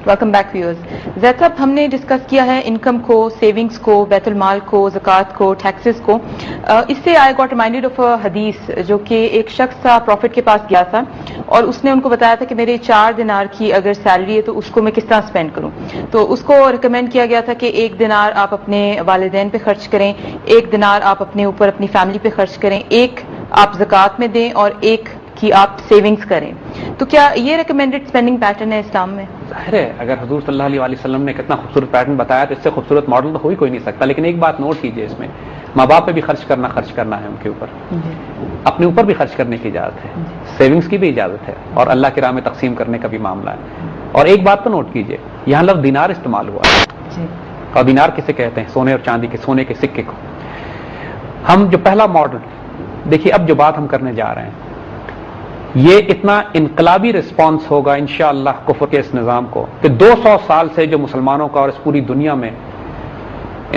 Welcome back viewers. زید صاحب, ہم نے ڈسکس کیا ہے انکم کو, سیونگز کو, بیت المال کو, زکوٰۃ کو, ٹیکسز کو. اس سے آئی گاٹ ریمائنڈیڈ آف اے حدیث جو کہ ایک شخص تھا, پروفٹ کے پاس گیا تھا اور اس نے ان کو بتایا تھا کہ میرے 4 دینار کی اگر سیلری ہے تو اس کو میں کس طرح اسپینڈ کروں. تو اس کو ریکمینڈ کیا گیا تھا کہ 1 دینار آپ اپنے والدین پہ خرچ کریں, 1 دینار آپ اپنے اوپر اپنی فیملی پہ خرچ کریں, 1 آپ زکوٰۃ میں دیں اور 1 کی آپ سیونگز کریں. تو کیا یہ ریکمینڈڈ اسپینڈنگ پیٹرن ہے اسلام میں؟ ظاہر ہے اگر حضور صلی اللہ علیہ وسلم نے کتنا خوبصورت پیٹرن بتایا تو اس سے خوبصورت ماڈل تو ہو ہی کوئی نہیں سکتا. لیکن ایک بات نوٹ کیجئے, اس میں ماں باپ پہ بھی خرچ کرنا ہے, ان کے اوپر اپنے اوپر بھی خرچ کرنے کی اجازت ہے, سیونگز کی بھی اجازت ہے, اور اللہ کی راہ میں تقسیم کرنے کا بھی معاملہ ہے. اور ایک بات تو نوٹ کیجئے, یہاں لفظ دینار استعمال ہوا ہے, اور دینار کسے کہتے ہیں؟ سونے اور چاندی کے, سونے کے سکے کو. ہم جو پہلا ماڈل دیکھیے, اب جو بات ہم کرنے جا رہے ہیں یہ اتنا انقلابی رسپانس ہوگا انشاءاللہ کفر کے اس نظام کو کہ 200 سال سے جو مسلمانوں کا اور اس پوری دنیا میں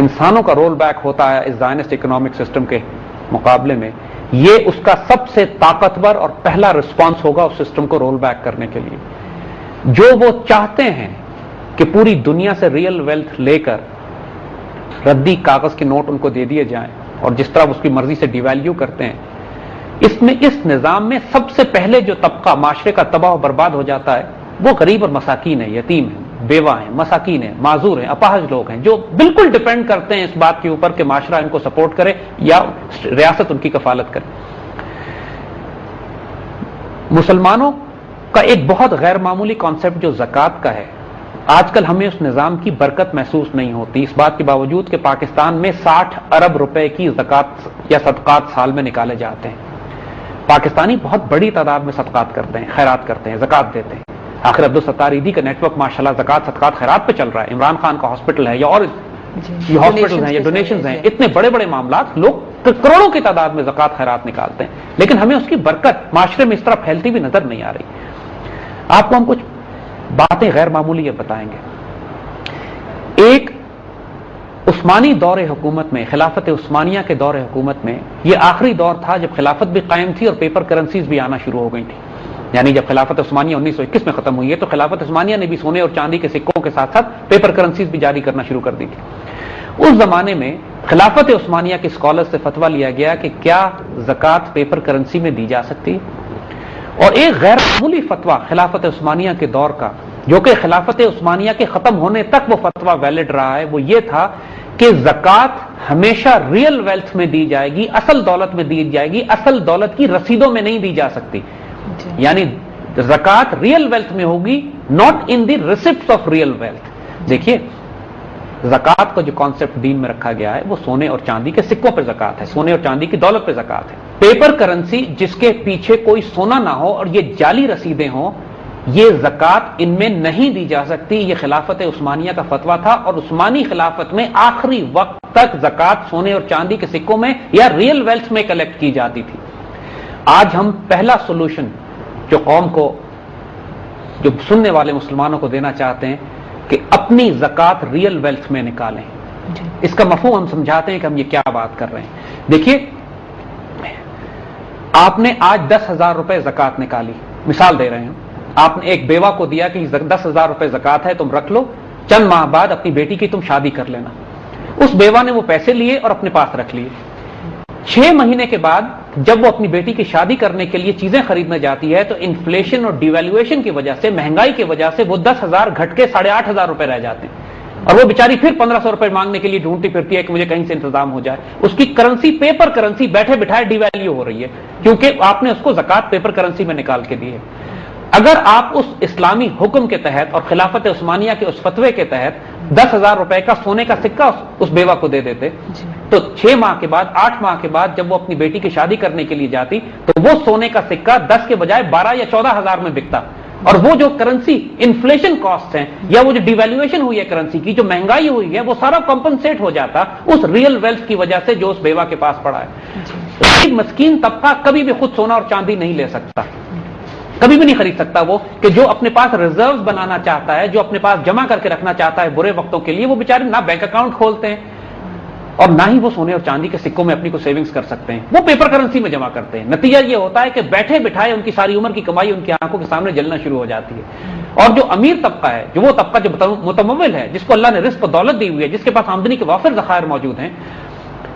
انسانوں کا رول بیک ہوتا ہے اس زائنسٹ اکنامک سسٹم کے مقابلے میں, یہ اس کا سب سے طاقتور اور پہلا رسپانس ہوگا اس سسٹم کو رول بیک کرنے کے لیے. جو وہ چاہتے ہیں کہ پوری دنیا سے ریئل ویلتھ لے کر ردی کاغذ کے نوٹ ان کو دے دیے جائیں, اور جس طرح اس کی مرضی سے ڈیویلیو کرتے ہیں, اس نظام میں سب سے پہلے جو طبقہ معاشرے کا تباہ و برباد ہو جاتا ہے وہ غریب اور مساکین ہیں, یتیم ہیں, بیوہ ہیں, مساکین ہیں, معذور ہیں, اپاہج لوگ ہیں, جو بالکل ڈیپینڈ کرتے ہیں اس بات کے اوپر کہ معاشرہ ان کو سپورٹ کرے یا ریاست ان کی کفالت کرے. مسلمانوں کا ایک بہت غیر معمولی کانسیپٹ جو زکوٰۃ کا ہے, آج کل ہمیں اس نظام کی برکت محسوس نہیں ہوتی, اس بات کے باوجود کہ پاکستان میں 60 ارب روپے کی زکوٰۃ یا صدقات سال میں نکالے جاتے ہیں. پاکستانی بہت بڑی تعداد میں صدقات کرتے ہیں, خیرات کرتے ہیں, زکوٰۃ دیتے ہیں. آخر عبدالستار ایدھی کا نیٹ ورک ماشاءاللہ زکوٰۃ صدقات خیرات پہ چل رہا ہے. عمران خان کا ہاسپٹل ہے یا اور یہ ہاسپٹل ہیں یا ڈونیشنز ہیں, اتنے بڑے بڑے معاملات, لوگ کروڑوں کی تعداد میں زکوٰۃ خیرات نکالتے ہیں, لیکن ہمیں اس کی برکت معاشرے میں اس طرح پھیلتی ہوئی نظر نہیں آ رہی. آپ کو ہم کچھ باتیں غیر معمولی بتائیں گے. ایک عثمانی دور حکومت میں, خلافت عثمانیہ کے دور حکومت میں, یہ آخری دور تھا جب خلافت بھی قائم تھی اور پیپر کرنسیز بھی آنا شروع ہو گئی تھی. یعنی جب خلافت عثمانیہ 1921 میں ختم ہوئی ہے تو خلافت عثمانیہ نے بھی سونے اور چاندی کے سکوں کے ساتھ ساتھ پیپر کرنسیز بھی جاری کرنا شروع کر دی تھی. اس زمانے میں خلافت عثمانیہ کے اسکالر سے فتویٰ لیا گیا کہ کیا زکوٰۃ پیپر کرنسی میں دی جا سکتی ہے, اور ایک غیر معمولی فتویٰ خلافت عثمانیہ کے دور کا, جو کہ خلافت عثمانیہ کے ختم ہونے تک وہ فتویٰ ویلڈ رہا ہے, وہ یہ تھا کہ زکوٰۃ ہمیشہ ریئل ویلتھ میں دی جائے گی, اصل دولت میں دی جائے گی, اصل دولت کی رسیدوں میں نہیں دی جا سکتی. یعنی زکوٰۃ ریئل ویلتھ میں ہوگی, not in the ریسپٹس of real wealth. دیکھیے زکوٰۃ کا جو کانسیپٹ دین میں رکھا گیا ہے وہ سونے اور چاندی کے سکوں پہ زکوٰۃ ہے, سونے اور چاندی کی دولت پہ زکوٰۃ ہے. پیپر کرنسی جس کے پیچھے کوئی سونا نہ ہو اور یہ جعلی رسیدیں ہوں, یہ زکوٰۃ ان میں نہیں دی جا سکتی. یہ خلافت عثمانیہ کا فتویٰ تھا, اور عثمانی خلافت میں آخری وقت تک زکوٰۃ سونے اور چاندی کے سکوں میں یا ریئل ویلتھ میں کلیکٹ کی جاتی تھی. آج ہم پہلا سولوشن جو قوم کو, جو سننے والے مسلمانوں کو دینا چاہتے ہیں کہ اپنی زکوٰۃ ریئل ویلتھ میں نکالیں. اس کا مفہوم ہم سمجھاتے ہیں کہ ہم یہ کیا بات کر رہے ہیں. دیکھیے آپ نے آج 10,000 روپے زکوٰۃ نکالی, مثال دے رہے ہیں, آپ نے ایک بیوہ کو دیا کہ 10,000 روپے زکوٰۃ ہے, تم رکھ لو, چند ماہ بعد اپنی بیٹی کی تم شادی کر لینا. اس بیوہ نے وہ پیسے لیے اور اپنے پاس رکھ لیے. 6 مہینے کے بعد جب وہ اپنی بیٹی کی شادی کرنے کے لیے چیزیں خریدنے جاتی ہے تو انفلیشن اور ڈیویلویشن کی وجہ سے, مہنگائی کی وجہ سے وہ 10,000 گھٹ کے 8,500 روپے رہ جاتے ہیں, اور وہ بیچاری پھر 1,500 روپے مانگنے کے لیے ڈھونڈتی پھرتی ہے کہ مجھے کہیں سے انتظام ہو جائے. اس کی کرنسی پیپر کرنسی بیٹھے بٹھائے ڈیویلیو ہو رہی ہے, کیونکہ آپ نے اس کو زکوٰۃ پیپر کرنسی میں نکال کے دی ہے. اگر آپ اس اسلامی حکم کے تحت اور خلافت عثمانیہ کے اس فتوے کے تحت 10,000 روپے کا سونے کا سکہ اس بیوہ کو دے دیتے تو 6 ماہ کے بعد, 8 ماہ کے بعد جب وہ اپنی بیٹی کی شادی کرنے کے لیے جاتی تو وہ سونے کا سکہ 10 کے بجائے 12 یا 14,000 میں بکتا, اور وہ جو کرنسی انفلیشن کاسٹ ہیں یا وہ جو ڈیویلویشن ہوئی ہے کرنسی کی, جو مہنگائی ہوئی ہے, وہ سارا کمپنسیٹ ہو جاتا اس ریئل ویلتھ کی وجہ سے جو اس بیوہ کے پاس پڑا ہے. مسکین طبقہ کبھی بھی خود سونا اور چاندی نہیں لے سکتا, کبھی بھی نہیں خرید سکتا. وہ کہ جو اپنے پاس ریزروز بنانا چاہتا ہے, جو اپنے پاس جمع کر کے رکھنا چاہتا ہے برے وقتوں کے لیے, وہ بیچارے نہ بینک اکاؤنٹ کھولتے ہیں اور نہ ہی وہ سونے اور چاندی کے سکوں میں اپنی کو سیونگز کر سکتے ہیں, وہ پیپر کرنسی میں جمع کرتے ہیں. نتیجہ یہ ہوتا ہے کہ بیٹھے بٹھائے ان کی ساری عمر کی کمائی ان کی آنکھوں کے سامنے جلنا شروع ہو جاتی ہے. اور جو امیر طبقہ ہے، جو وہ طبقہ جو متمول ہے، جس کو اللہ نے رزق و دولت دی ہوئی ہے، جس کے پاس آمدنی کے وافر ذخائر موجود ہیں،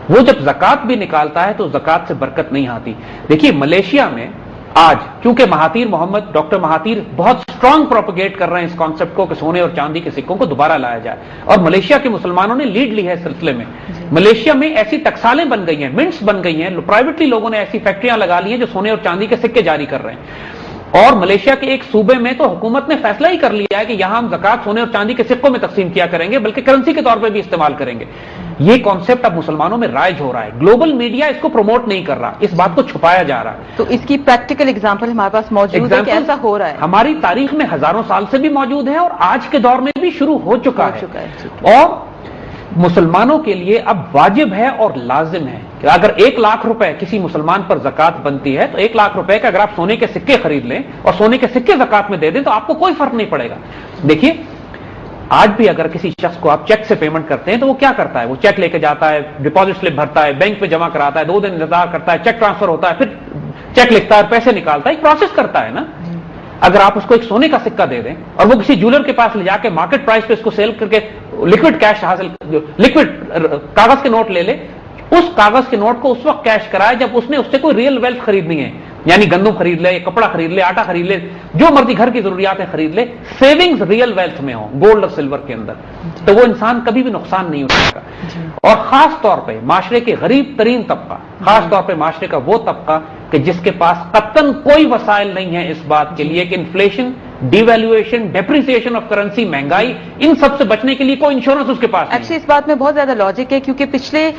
وہ جب زکوٰۃ بھی نکالتا ہے تو زکوٰۃ سے برکت نہیں آتی۔ دیکھیے ملیشیا میں آج چونکہ ڈاکٹر مہاتیر بہت سٹرانگ پروپیگیٹ کر رہے ہیں اس کانسیپٹ کو کہ سونے اور چاندی کے سکوں کو دوبارہ لایا جائے، اور ملیشیا کے مسلمانوں نے لیڈ لی ہے اس سلسلے میں۔ ملیشیا میں ایسی ٹکسالیں بن گئی ہیں، منٹس بن گئی ہیں، پرائیویٹلی لوگوں نے ایسی فیکٹریاں لگا لی ہیں جو سونے اور چاندی کے سکے جاری کر رہے ہیں۔ اور ملیشیا کے ایک صوبے میں تو حکومت نے فیصلہ ہی کر لیا ہے کہ یہاں ہم زکوٰۃ سونے اور چاندی کے سکوں میں تقسیم کیا کریں گے، بلکہ کرنسی کے طور پہ بھی استعمال کریں گے۔ یہ کانسیپٹ اب مسلمانوں میں رائج ہو رہا ہے، گلوبل میڈیا اس کو پروموٹ نہیں کر رہا، اس بات کو چھپایا جا رہا ہے۔ تو اس کی پریکٹیکل اگزامپل ہمارے پاس موجود ہے کہ ایسا ہو رہا ہے؟ ہماری تاریخ میں ہزاروں سال سے بھی موجود ہے اور آج کے دور میں بھی شروع ہو چکا ہے۔ اور مسلمانوں کے لیے اب واجب ہے اور لازم ہے کہ اگر 1 لاکھ روپے کسی مسلمان پر زکوٰۃ بنتی ہے تو 1 لاکھ روپے کا اگر آپ سونے کے سکے خرید لیں اور سونے کے سکے زکوٰۃ میں دے دیں تو آپ کو کوئی فرق نہیں پڑے گا۔ دیکھیے آج بھی اگر کسی شخص کو آپ چیک سے پیمنٹ کرتے ہیں تو وہ کیا کرتا ہے؟ وہ چیک لے کے جاتا ہے، ڈپازٹ سلپ بھرتا ہے، بینک پہ جمع کراتا ہے، 2 دن انتظار کرتا ہے، چیک ٹرانسفر ہوتا ہے، پھر چیک لکھتا ہے، پیسے نکالتا ہے، ایک پروسیس کرتا ہے نا۔ اگر آپ اس کو ایک سونے کا سکہ دے دیں اور وہ کسی جولر کے پاس لے جا کے مارکیٹ پرائس پہ اس کو سیل کر کے لکوڈ کیش لکوڈ کاغذ کے نوٹ لے لے، اس کاغذ کے نوٹ کو اس وقت کیش کرائے جب اس نے اس سے کوئی ریئل ویلتھ خریدنی ہے، یعنی گندم خرید لے، کپڑا خرید لے، آٹا خرید لے، جو مرضی گھر کی ضروریات خرید لے، سیونگز ریئل ویلتھ میں ہو، گولڈ اور سلور کے اندر، تو وہ انسان کبھی بھی نقصان نہیں اٹھائے گا۔ اور خاص طور پہ معاشرے کے غریب ترین طبقہ، خاص طور پہ معاشرے کا وہ طبقہ کہ جس کے پاس قطعاً کوئی وسائل نہیں ہے اس بات کے لیے کہ inflation, devaluation, depreciation of currency, مہنگائی، ان سب سے بچنے کے لیے کوئی انشورنس اس کے پاس نہیں۔ ایکچولی اس بات میں بہت زیادہ لاجک ہے کیونکہ پچھلے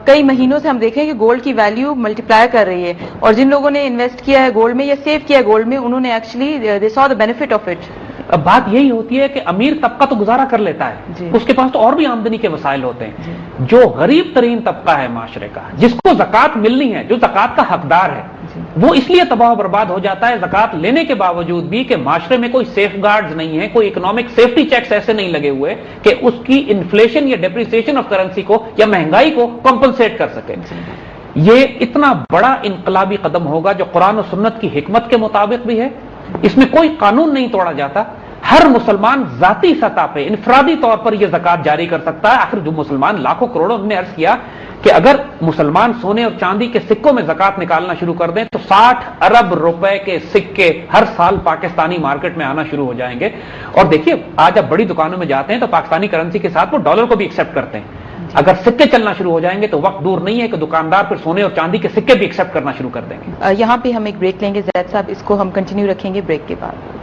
کئی مہینوں سے ہم دیکھیں کہ گولڈ کی ویلیو ملٹیپلائی کر رہی ہے، اور جن لوگوں نے انویسٹ کیا ہے گولڈ میں یا سیو کیا ہے گولڈ میں، انہوں نے actually they so the benefit of it. اب بات یہی ہوتی ہے کہ امیر طبقہ تو گزارا کر لیتا ہے، اس کے پاس تو اور بھی آمدنی کے وسائل ہوتے ہیں۔ جو غریب ترین طبقہ ہے معاشرے کا، جس کو زکوٰۃ ملنی ہے، جو زکوٰۃ کا حقدار ہے، وہ اس لیے تباہ و برباد ہو جاتا ہے زکوٰۃ لینے کے باوجود بھی کہ معاشرے میں کوئی سیف گارڈز نہیں ہے، کوئی اکنامک سیفٹی چیکس ایسے نہیں لگے ہوئے کہ اس کی انفلیشن یا ڈیپریسیشن آف کرنسی کو یا مہنگائی کو کمپنسیٹ کر سکے۔ یہ اتنا بڑا انقلابی قدم ہوگا جو قرآن و سنت کی حکمت کے مطابق بھی ہے، اس میں کوئی قانون نہیں توڑا جاتا، ہر مسلمان ذاتی سطح پہ انفرادی طور پر یہ زکوٰۃ جاری کر سکتا ہے۔ آخر جو مسلمان لاکھوں کروڑوں نے عرض کیا کہ اگر مسلمان سونے اور چاندی کے سکوں میں زکوٰۃ نکالنا شروع کر دیں تو 60 ارب روپے کے سکے ہر سال پاکستانی مارکیٹ میں آنا شروع ہو جائیں گے۔ اور دیکھیے آج آپ بڑی دکانوں میں جاتے ہیں تو پاکستانی کرنسی کے ساتھ وہ ڈالر کو بھی ایکسپٹ کرتے ہیں۔ اگر سکے چلنا شروع ہو جائیں گے تو وقت دور نہیں ہے کہ دکاندار پھر سونے اور چاندی کے سکے بھی ایکسپٹ کرنا شروع کر دیں گے۔ یہاں پہ ہم ایک بریک لیں گے زید صاحب، اس کو ہم کنٹینیو رکھیں گے بریک کے بعد۔